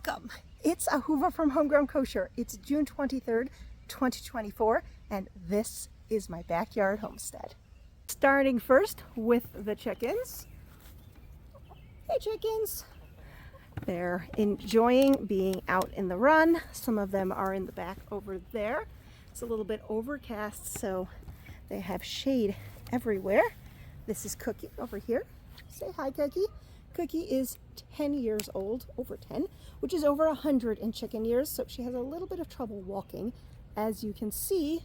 Welcome! It's a Hoover from Homegrown Kosher. It's June 23rd, 2024, and this is my backyard homestead. Starting first with the chickens. Hey chickens! They're enjoying being out in the run. Some of them are in the back over there. It's a little bit overcast, so they have shade everywhere. This is Cookie over here. Say hi, Cookie. Cookie is 10 years old, over 10, which is over 100 in chicken years, so she has a little bit of trouble walking, as you can see,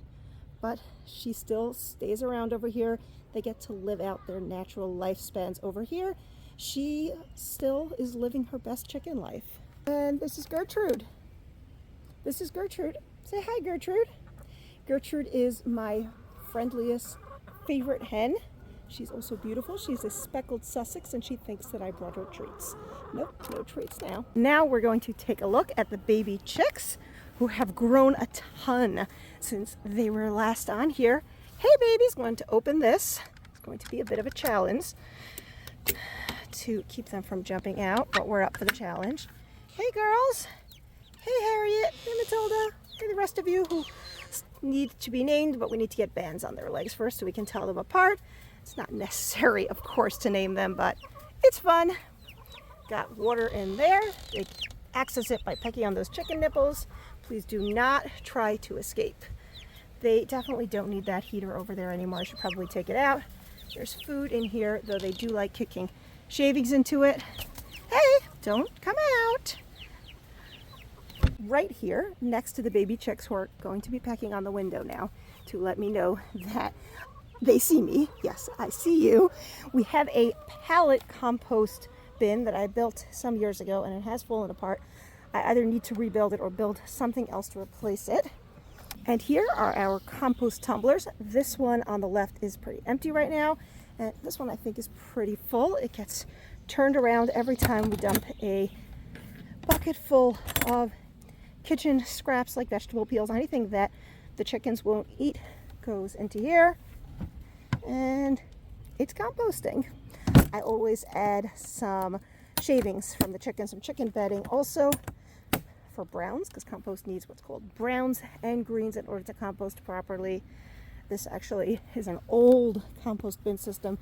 but she still stays around over here. They get to live out their natural lifespans over here. She still is living her best chicken life. And this is Gertrude. This is Gertrude. Say hi, Gertrude. Gertrude is my friendliest, favorite hen. She's also beautiful. She's a speckled Sussex, and she thinks that I brought her treats. Nope, no treats now. Now we're going to take a look at the baby chicks, who have grown a ton since they were last on here. Hey babies, going to open this. It's going to be a bit of a challenge to keep them from jumping out, but we're up for the challenge. Hey girls. Hey Harriet. Hey Matilda. Hey the rest of you who need to be named, but we need to get bands on their legs first so we can tell them apart. It's not necessary, of course, to name them, but it's fun. Got water in there. They access it by pecking on those chicken nipples. Please do not try to escape. They definitely don't need that heater over there anymore. I should probably take it out. There's food in here, though they do like kicking shavings into it. Hey, don't come out. Right here, next to the baby chicks, who are going to be pecking on the window now to let me know that they see me. Yes, I see you. We have a pallet compost bin that I built some years ago, and it has fallen apart. I either need to rebuild it or build something else to replace it. And here are our compost tumblers. This one on the left is pretty empty right now, and this one I think is pretty full. It gets turned around every time we dump a bucket full of kitchen scraps like vegetable peels. Anything that the chickens won't eat goes into here. And it's composting. I always add some shavings from the chicken, some chicken bedding also for browns, because compost needs what's called browns and greens in order to compost properly. This actually is an old compost bin system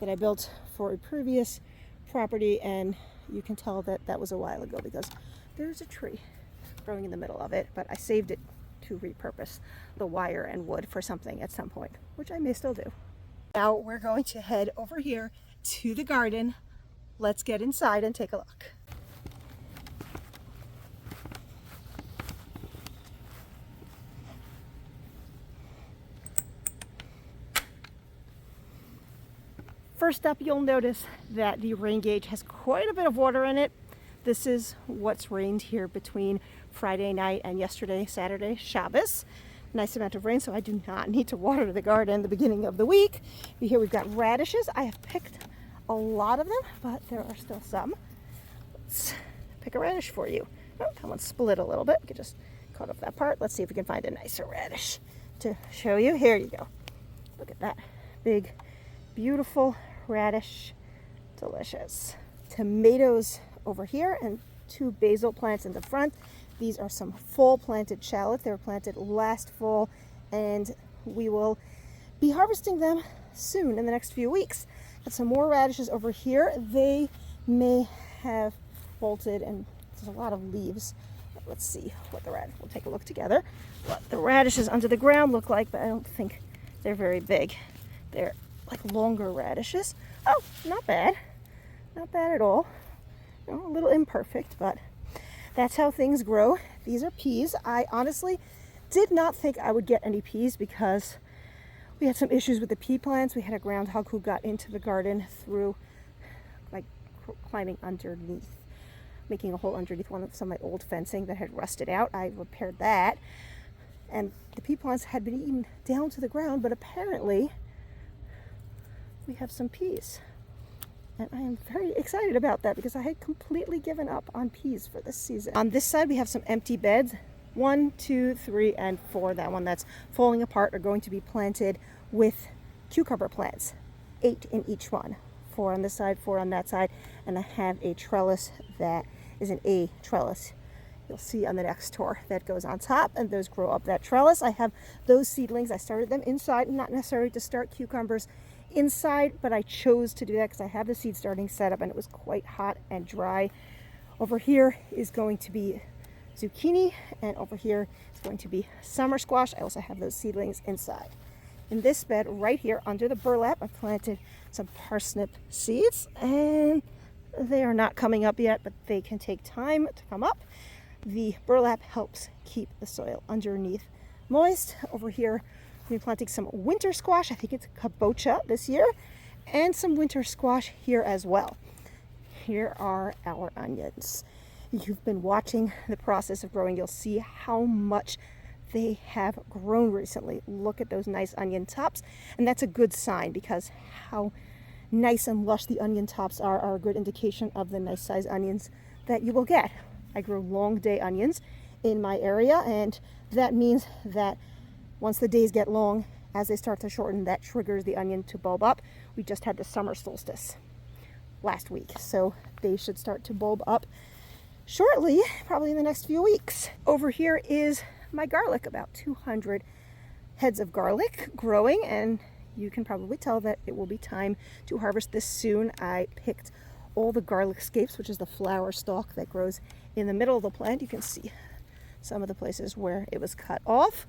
that I built for a previous property, and you can tell that that was a while ago because there's a tree growing in the middle of it, but I saved it to repurpose the wire and wood for something at some point, which I may still do. Now we're going to head over here to the garden. Let's get inside and take a look. First up, you'll notice that the rain gauge has quite a bit of water in it. This is what's rained here between Friday night and yesterday, Saturday, Shabbos. Nice amount of rain, so I do not need to water the garden the beginning of the week. Here we've got radishes. I have picked a lot of them, but there are still some. Let's pick a radish for you. Oh, that one's split a little bit. We could just cut off that part. Let's see if we can find a nicer radish to show you. Here you go. Look at that big, beautiful radish. Delicious. Tomatoes over here and 2 basil plants in the front. These are some fall planted shallots. They were planted last fall, and we will be harvesting them soon in the next few weeks. Got some more radishes over here. They may have bolted, and there's a lot of leaves. Let's see what the radish, we'll take a look together, what the radishes under the ground look like, but I don't think they're very big. They're like longer radishes. Oh, not bad. Not bad at all. A little imperfect, but that's how things grow. These are peas. I honestly did not think I would get any peas because we had some issues with the pea plants. We had a groundhog who got into the garden through like climbing underneath, making a hole underneath one of some of my old fencing that had rusted out. I repaired that, and the pea plants had been eaten down to the ground, but apparently we have some peas. And I am very excited about that because I had completely given up on peas for this season. On this side, we have some empty beds. 1, 2, 3, and 4. That one that's falling apart are going to be planted with cucumber plants. 8 in each one. 4 on this side, 4 on that side. And I have a trellis that is an A trellis. You'll see on the next tour that goes on top, and those grow up that trellis. I have those seedlings. I started them inside, not necessarily to start cucumbers inside, but I chose to do that because I have the seed starting set up and it was quite hot and dry. Over here is going to be zucchini, and over here is going to be summer squash. I also have those seedlings inside. In this bed right here under the burlap, I planted some parsnip seeds, and they are not coming up yet, but they can take time to come up. The burlap helps keep the soil underneath moist. Over here, we're planting some winter squash. I think it's kabocha this year, and some winter squash here as well. Here are our onions. You've been watching the process of growing. You'll see how much they have grown recently. Look at those nice onion tops, and that's a good sign because how nice and lush the onion tops are a good indication of the nice size onions that you will get. I grow long day onions in my area, and that means that once the days get long, as they start to shorten, that triggers the onion to bulb up. We just had the summer solstice last week, so they should start to bulb up shortly, probably in the next few weeks. Over here is my garlic, about 200 heads of garlic growing, and you can probably tell that it will be time to harvest this soon. I picked all the garlic scapes, which is the flower stalk that grows in the middle of the plant. You can see some of the places where it was cut off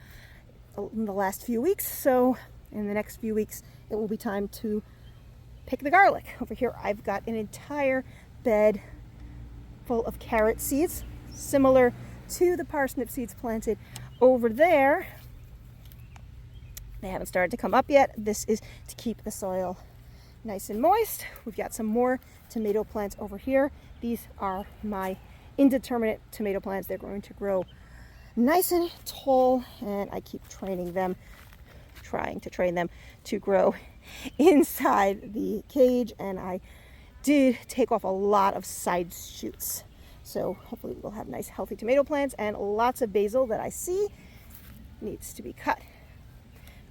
in the last few weeks. So in the next few weeks, it will be time to pick the garlic. Over here, I've got an entire bed full of carrot seeds, similar to the parsnip seeds planted over there. They haven't started to come up yet. This is to keep the soil nice and moist. We've got some more tomato plants over here. These are my indeterminate tomato plants. They're going to grow nice and tall, and I keep trying to train them to grow inside the cage, and I did take off a lot of side shoots. So hopefully we'll have nice healthy tomato plants, and lots of basil that I see needs to be cut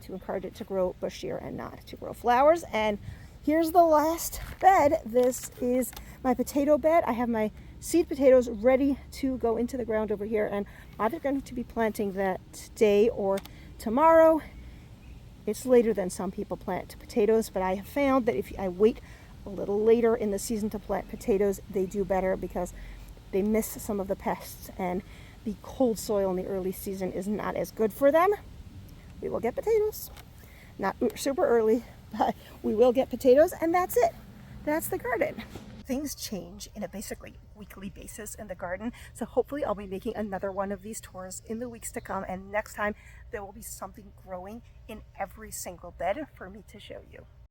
to encourage it to grow bushier and not to grow flowers. And here's the last bed. This is my potato bed. I have my seed potatoes ready to go into the ground over here, and I'm either going to be planting that today or tomorrow. It's later than some people plant potatoes, but I have found that if I wait a little later in the season to plant potatoes, they do better because they miss some of the pests, and the cold soil in the early season is not as good for them. We will get potatoes. Not super early, but we will get potatoes, and that's it. That's the garden. Things change in a basically weekly basis in the garden, so hopefully I'll be making another one of these tours in the weeks to come, and next time there will be something growing in every single bed for me to show you.